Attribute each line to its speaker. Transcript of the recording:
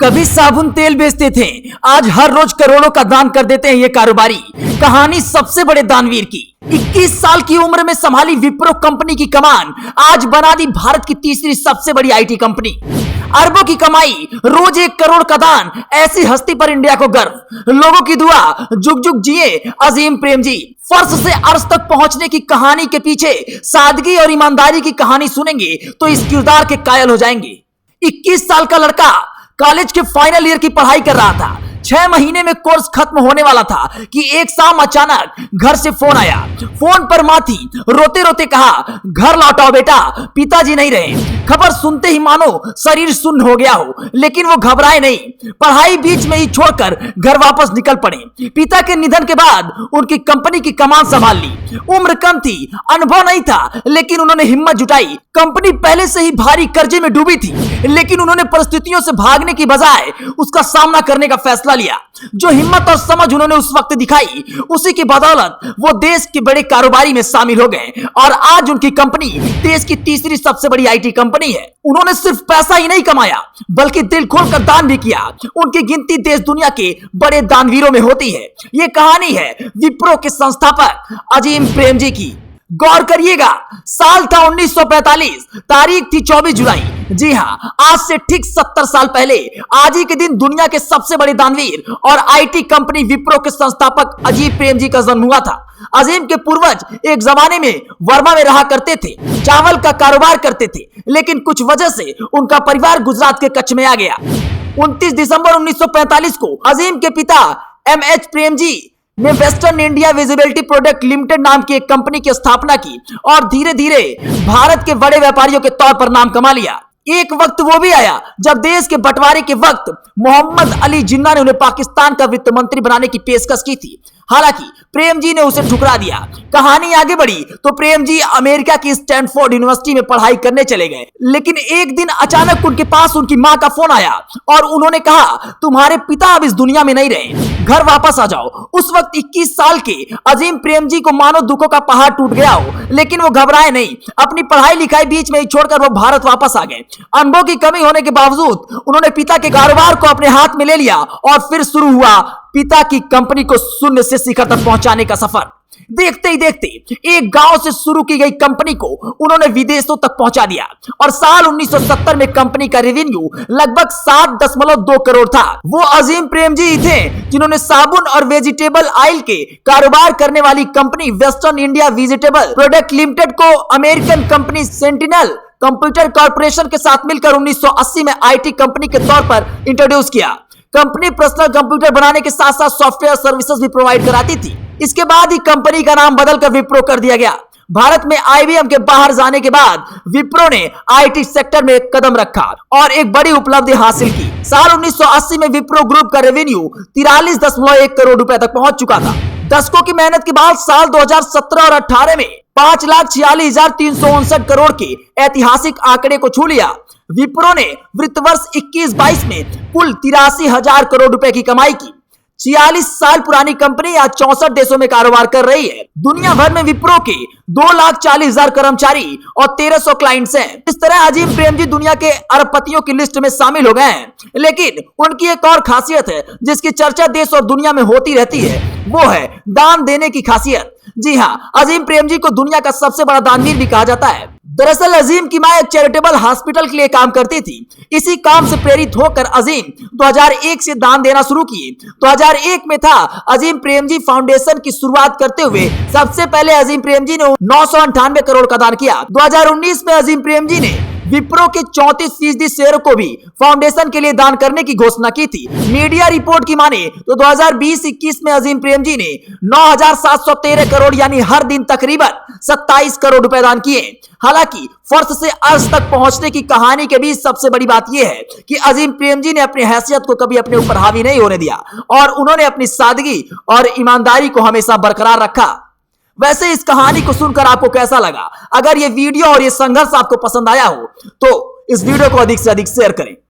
Speaker 1: कभी साबुन तेल बेचते थे, आज हर रोज करोड़ों का दान कर देते हैं ये कारोबारी। कहानी सबसे बड़े दानवीर की। 21 साल की उम्र में संभाली विप्रो कंपनी की कमान, आज बना दी भारत की तीसरी सबसे बड़ी आईटी कंपनी। अरबों की कमाई, रोज 1 करोड़ का दान, ऐसी हस्ती पर इंडिया को गर्व। लोगों की दुआ, जुग जुग जिए अजीम प्रेमजी। फर्श से अर्श तक पहुंचने की कहानी के पीछे सादगी और ईमानदारी की कहानी सुनेंगे तो इस किरदार के कायल हो जाएंगे। 21 साल का लड़का कॉलेज के फाइनल ईयर की पढ़ाई कर रहा था। 6 महीने में कोर्स खत्म होने वाला था कि एक शाम अचानक घर से फोन आया। फोन पर मां थी, रोते रोते कहा, घर लौटाओ बेटा, पिताजी नहीं रहे। खबर सुनते ही मानो शरीर सुन्न हो गया हो, लेकिन वो घबराए नहीं। पढ़ाई बीच में ही छोड़कर घर वापस निकल पड़े। पिता के निधन के बाद उनकी कंपनी की कमान संभाल ली। उम्र कम थी, अनुभव नहीं था, लेकिन उन्होंने हिम्मत जुटाई। कंपनी पहले से ही भारी कर्जे में डूबी थी, लेकिन उन्होंने परिस्थितियों से भागने की बजाय उसका सामना करने का फैसला लिया। जो हिम्मत और समझ उन्होंने उस वक्त दिखाई, उसी की बदौलत वो देश के बड़े कारोबारी में शामिल हो गए और आज उनकी कंपनी देश की तीसरी सबसे बड़ी आईटी कंपनी है। उन्होंने सिर्फ पैसा ही नहीं कमाया, बल्कि दिल खोलकर दान भी किया। उनकी गिनती देश दुनिया के बड़े दानवीरों में होती है। ये कहानी है विप्रो के संस्थापक अजीम प्रेमजी की। गौर करिएगा, साल था 1945, तारीख थी 24 जुलाई। जी हां, आज से ठीक 70 साल पहले आज ही के दिन दुनिया के सबसे बड़े दानवीर और आईटी कंपनी विप्रो के संस्थापक अजीम प्रेमजी का जन्म हुआ था। अजीम के पूर्वज एक जमाने में वर्मा में रहा करते थे, चावल का कारोबार करते थे, लेकिन कुछ वजह से उनका परिवार गुजरात के कच्छ में आ गया। 29 दिसंबर 1945 को अजीम के पिता एमएच प्रेमजी ने western India visibility product limited नाम की एक कंपनी की स्थापना की और धीरे धीरे भारत के बड़े व्यापारियों के तौर पर नाम कमा लिया। एक वक्त वो भी आया जब देश के बंटवारे के वक्त मोहम्मद अली जिन्ना ने उन्हें पाकिस्तान का वित्त मंत्री बनाने की पेशकश की थी। हालांकि प्रेम जी ने उसे ठुकरा दिया। कहानी आगे बढ़ी तो प्रेम जी अमेरिका की स्टैनफोर्ड यूनिवर्सिटी में पढ़ाई करने चले गए, लेकिन एक दिन अचानक उनके पास उनकी मां का फोन आया और उन्होंने कहा, तुम्हारे पिता अब इस दुनिया में नहीं रहे, घर वापस आ जाओ। उस वक्त 21 साल के अजीम प्रेम जी को मानो दुखों का पहाड़ टूट गया हो, लेकिन वो घबराए नहीं। अपनी पढ़ाई लिखाई बीच में ही छोड़कर वो भारत वापस आ गए। अनुभव की कमी होने के बावजूद उन्होंने पिता के कारोबार को अपने हाथ में ले लिया और फिर शुरू हुआ पिता की कंपनी को शून्य से शिखर तक पहुंचाने का सफर। देखते ही देखते एक गांव से शुरू की गई कंपनी को उन्होंने विदेशों तक पहुंचा दिया और साल 1970 में कंपनी का रेवेन्यू लगभग 7.2 करोड़ था। वो अजीम प्रेम जी थे जिन्होंने साबुन और वेजिटेबल ऑयल के कारोबार करने वाली company western India vegetable product limited को American company Sentinel computer corporation के साथ मिलकर 1980 में आईटी कंपनी के तौर पर इंट्रोड्यूस किया। कंपनी पर्सनल कंप्यूटर बनाने के साथ साथ सॉफ्टवेयर सर्विसेज भी प्रोवाइड कराती थी। इसके बाद ही कंपनी का नाम बदलकर विप्रो कर दिया गया। भारत में आईबीएम के बाहर जाने के बाद विप्रो ने आईटी सेक्टर में कदम रखा और एक बड़ी उपलब्धि हासिल की। साल 1980 में विप्रो ग्रुप का रेवेन्यू 43.1 करोड़ रुपए तक पहुंच चुका था। दशकों की मेहनत के बाद साल 2017 और 18 में 5,46,359 करोड़ के ऐतिहासिक आंकड़े को छू लिया। विप्रो ने वित्त वर्ष 21-22 में कुल 83,000 करोड़ रुपए की कमाई की। 46 साल पुरानी कंपनी आज 64 देशों में कारोबार कर रही है। दुनिया भर में विप्रो के 2,40,000 कर्मचारी और 1,300 क्लाइंट्स हैं। इस तरह अजीम प्रेम जी दुनिया के अरबपतियों की लिस्ट में शामिल हो गए हैं। लेकिन उनकी एक और खासियत है जिसकी चर्चा देश और दुनिया में होती रहती है, वो है दान देने की खासियत। जी हाँ, अजीम प्रेम जी को दुनिया का सबसे बड़ा दानवीर भी कहा जाता है। दरअसल अजीम की मां एक चैरिटेबल हॉस्पिटल के लिए काम करती थी। इसी काम से प्रेरित होकर अजीम 2001 से दान देना शुरू किए। 2001 में था अजीम प्रेमजी फाउंडेशन की शुरुआत करते हुए सबसे पहले अजीम प्रेमजी ने 998 करोड़ का दान किया। 2019 में अजीम प्रेमजी ने विप्रो के 34% शेयरों को भी फाउंडेशन के लिए दान करने की घोषणा की थी। मीडिया रिपोर्ट की माने तो 2020-21 में अजीम प्रेमजी ने 9,713 करोड़ यानी हर दिन तकरीबन 27 करोड़ रुपए दान किए। हालांकि फर्श से अर्श तक पहुंचने की कहानी के बीच सबसे बड़ी बात यह है कि अजीम प्रेमजी ने अपनी हैसियत को कभी अपने ऊपर हावी नहीं होने दिया और उन्होंने अपनी सादगी और ईमानदारी को हमेशा बरकरार रखा। वैसे इस कहानी को सुनकर आपको कैसा लगा? अगर ये वीडियो और ये संघर्ष आपको पसंद आया हो तो इस वीडियो को अधिक से अधिक शेयर करें।